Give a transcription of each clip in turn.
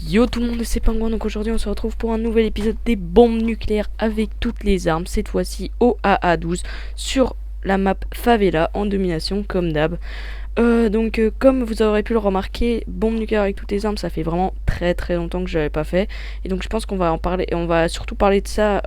Yo tout le monde, c'est Pingouin, donc aujourd'hui on se retrouve pour un nouvel épisode des bombes nucléaires avec toutes les armes, cette fois-ci au AA12 sur la map Favela en domination comme d'hab. Comme vous aurez pu le remarquer, bombes nucléaires avec toutes les armes, ça fait vraiment très longtemps que je l'avais pas fait. Et donc je pense qu'on va en parler, et on va surtout parler de ça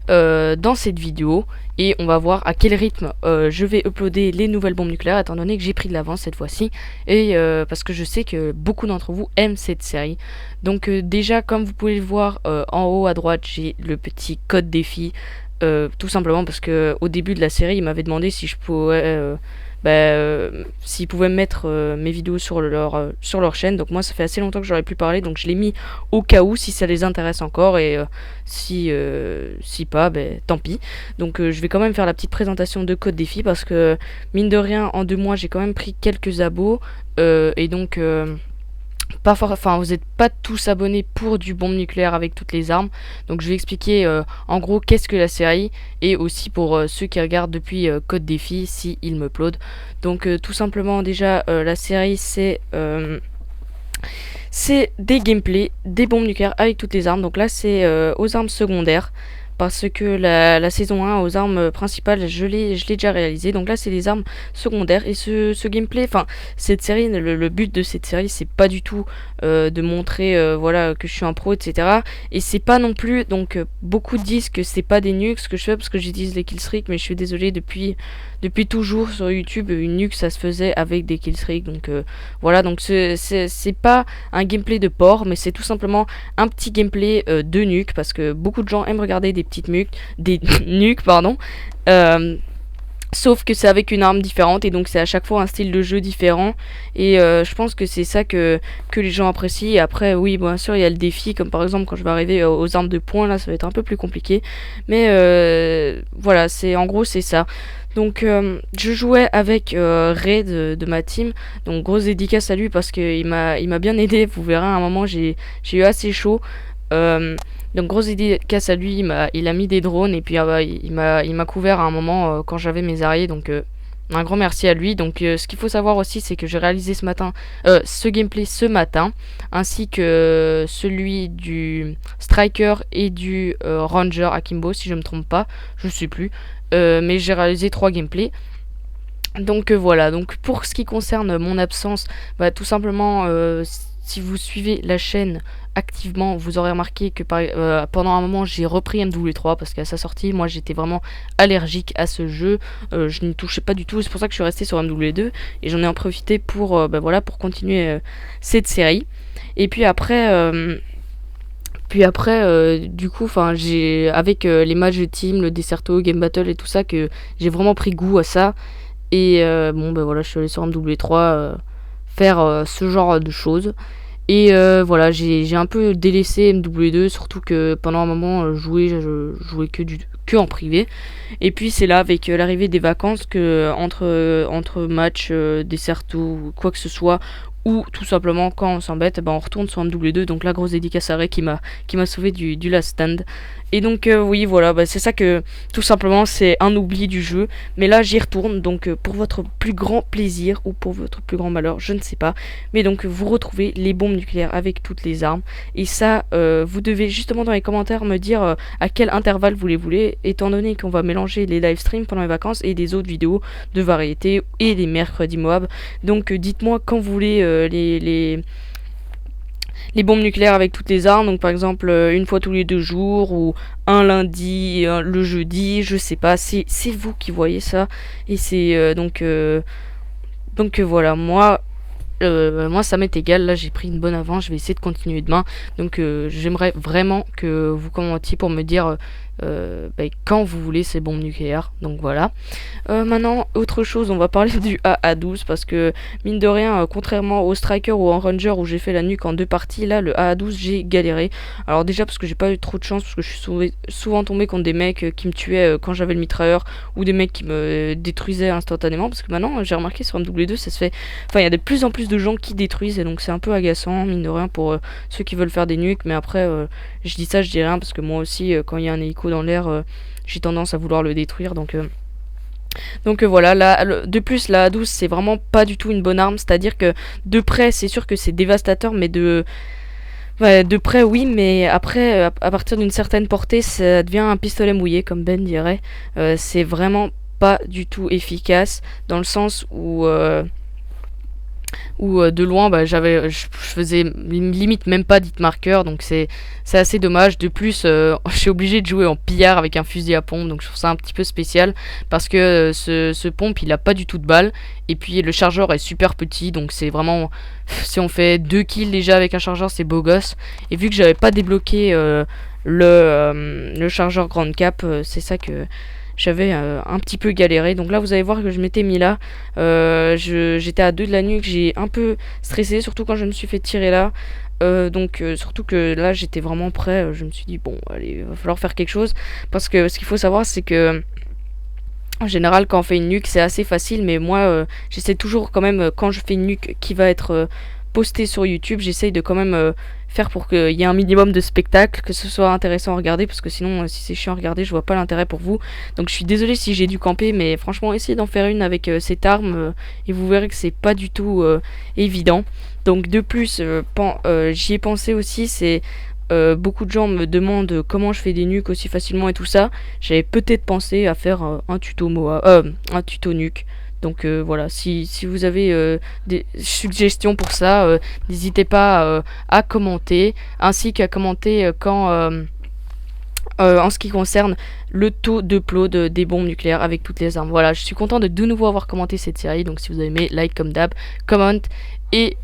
dans cette vidéo. Et on va voir à quel rythme je vais uploader les nouvelles bombes nucléaires, étant donné que j'ai pris de l'avance cette fois-ci. Et parce que je sais que beaucoup d'entre vous aiment cette série. Donc déjà, comme vous pouvez le voir en haut à droite, j'ai le petit code défi. Tout simplement parce que au début de la série, il m'avait demandé si je pouvais s'ils pouvaient mettre mes vidéos sur leur chaîne. Donc moi ça fait assez longtemps que j'aurais pu parler, donc je l'ai mis au cas où si ça les intéresse encore, et si pas, tant pis. Donc je vais quand même faire la petite présentation de code défi parce que mine de rien en 2 mois j'ai quand même pris quelques abos, et donc vous n'êtes pas tous abonnés pour du bombe nucléaire avec toutes les armes. Donc je vais expliquer en gros qu'est-ce que la série, et aussi pour ceux qui regardent depuis Code Défi si ils me uploadent. Donc tout simplement déjà la série c'est des gameplays, des bombes nucléaires avec toutes les armes. Donc là c'est aux armes secondaires. Parce que la saison 1 aux armes principales, je l'ai déjà réalisé. Donc là, c'est les armes secondaires. Et ce gameplay, enfin, cette série, le but de cette série, c'est pas du tout de montrer voilà, que je suis un pro, etc. Et c'est pas non plus. Donc, beaucoup disent que c'est pas des nukes ce que je fais parce que j'utilise les killstreaks. Mais je suis désolé, depuis toujours sur YouTube, une nuke ça se faisait avec des killstreaks. Donc voilà, donc c'est pas un gameplay de porc, mais c'est tout simplement un petit gameplay de nuke, parce que beaucoup de gens aiment regarder des petites des nukes, pardon. Sauf que c'est avec une arme différente, et donc c'est à chaque fois un style de jeu différent. Et je pense que c'est ça que les gens apprécient. Et après, oui, bien sûr, il y a le défi, comme par exemple quand je vais arriver aux armes de poing, là ça va être un peu plus compliqué. Mais voilà, en gros c'est ça. Donc je jouais avec Ray de ma team. Donc grosse dédicace à lui parce qu'il m'a bien aidé. Vous verrez, à un moment j'ai eu assez chaud. Donc grosse dédicace à lui, il a mis des drones, et puis il m'a couvert à un moment quand j'avais mes arriers. Donc un grand merci à lui. Donc ce qu'il faut savoir aussi, c'est que j'ai réalisé ce gameplay ce matin, ainsi que celui du Striker et du Ranger Akimbo, si je me trompe pas, je sais plus. Mais j'ai réalisé 3 gameplays. Donc voilà, donc pour ce qui concerne mon absence, tout simplement, si vous suivez la chaîne activement, vous aurez remarqué que pendant un moment j'ai repris MW3 parce qu'à sa sortie, moi j'étais vraiment allergique à ce jeu, je n'y touchais pas du tout. C'est pour ça que je suis resté sur MW2, et j'en ai en profité pour pour continuer cette série. Et puis après du coup, enfin, j'ai avec les matchs de team, le Desserto, Game Battle et tout ça, que j'ai vraiment pris goût à ça. Et voilà, je suis allé sur MW3 faire ce genre de choses. Et voilà, j'ai un peu délaissé MW2, surtout que pendant un moment je jouais que en privé. Et puis c'est là, avec l'arrivée des vacances, que entre matchs, Desserto ou quoi que ce soit, ou tout simplement quand on s'embête, on retourne sur MW2. Donc la grosse dédicace à Ray qui m'a sauvé du last stand. Et donc oui, voilà, c'est ça, que tout simplement c'est un oubli du jeu. Mais là j'y retourne, donc pour votre plus grand plaisir ou pour votre plus grand malheur, je ne sais pas. Mais donc vous retrouvez les bombes nucléaires avec toutes les armes. Et ça, vous devez justement dans les commentaires me dire à quel intervalle vous les voulez, étant donné qu'on va mélanger les live streams pendant les vacances et des autres vidéos de variété et les mercredis Moab. Donc dites-moi quand vous voulez les bombes nucléaires avec toutes les armes. Donc par exemple une fois tous les 2 jours, ou un lundi, le jeudi, je sais pas, c'est vous qui voyez ça. Et c'est voilà, moi ça m'est égal. Là j'ai pris une bonne avance, je vais essayer de continuer demain. Donc j'aimerais vraiment que vous commentiez pour me dire quand vous voulez ces bombes nucléaires. Donc voilà. Maintenant, autre chose, on va parler du AA12, parce que mine de rien, contrairement au Striker ou au Ranger où j'ai fait la nuque en 2 parties, là le AA12 j'ai galéré. Alors déjà parce que j'ai pas eu trop de chance, parce que je suis souvent tombé contre des mecs qui me tuaient quand j'avais le mitrailleur, ou des mecs qui me détruisaient instantanément. Parce que maintenant j'ai remarqué sur MW2 ça se fait, enfin il y a de plus en plus de gens qui détruisent, et donc c'est un peu agaçant mine de rien pour ceux qui veulent faire des nukes. Mais après je dis ça, je dis rien, parce que moi aussi quand il y a un hélico dans l'air, j'ai tendance à vouloir le détruire. Donc Donc voilà, là, de plus la A12 c'est vraiment pas du tout une bonne arme, c'est-à-dire que de près c'est sûr que c'est dévastateur, mais ouais, de près oui, mais après à partir d'une certaine portée ça devient un pistolet mouillé comme Ben dirait. C'est vraiment pas du tout efficace dans le sens où de loin bah, je faisais limite même pas d'hit marker, donc c'est assez dommage. De plus je suis obligé de jouer en pillard avec un fusil à pompe, donc je trouve ça un petit peu spécial parce que ce pompe il a pas du tout de balles, et puis le chargeur est super petit, donc c'est vraiment, si on fait 2 kills déjà avec un chargeur c'est beau gosse. Et vu que j'avais pas débloqué le chargeur grande cap, c'est ça que j'avais un petit peu galéré. Donc là vous allez voir que je m'étais mis là, j'étais à 2 de la nuque, j'ai un peu stressé, surtout quand je me suis fait tirer là. Donc surtout que là j'étais vraiment prêt, je me suis dit bon allez, il va falloir faire quelque chose, parce que ce qu'il faut savoir c'est que en général quand on fait une nuque c'est assez facile, mais moi j'essaie toujours quand même, quand je fais une nuque qui va être postée sur YouTube, j'essaye de quand même faire pour qu'il y ait un minimum de spectacle, que ce soit intéressant à regarder, parce que sinon si c'est chiant à regarder je vois pas l'intérêt pour vous. Donc je suis désolée si j'ai dû camper, mais franchement essayez d'en faire une avec cette arme, et vous verrez que c'est pas du tout évident. Donc de plus j'y ai pensé aussi, c'est beaucoup de gens me demandent comment je fais des nuques aussi facilement et tout ça. J'avais peut-être pensé à faire un tuto Moa, un tuto nuque. Donc voilà, si vous avez des suggestions pour ça, n'hésitez pas à commenter, ainsi qu'à commenter en ce qui concerne le taux d'upload des bombes nucléaires avec toutes les armes. Voilà, je suis content de nouveau avoir commenté cette série, donc si vous avez aimé, like comme d'hab, comment, et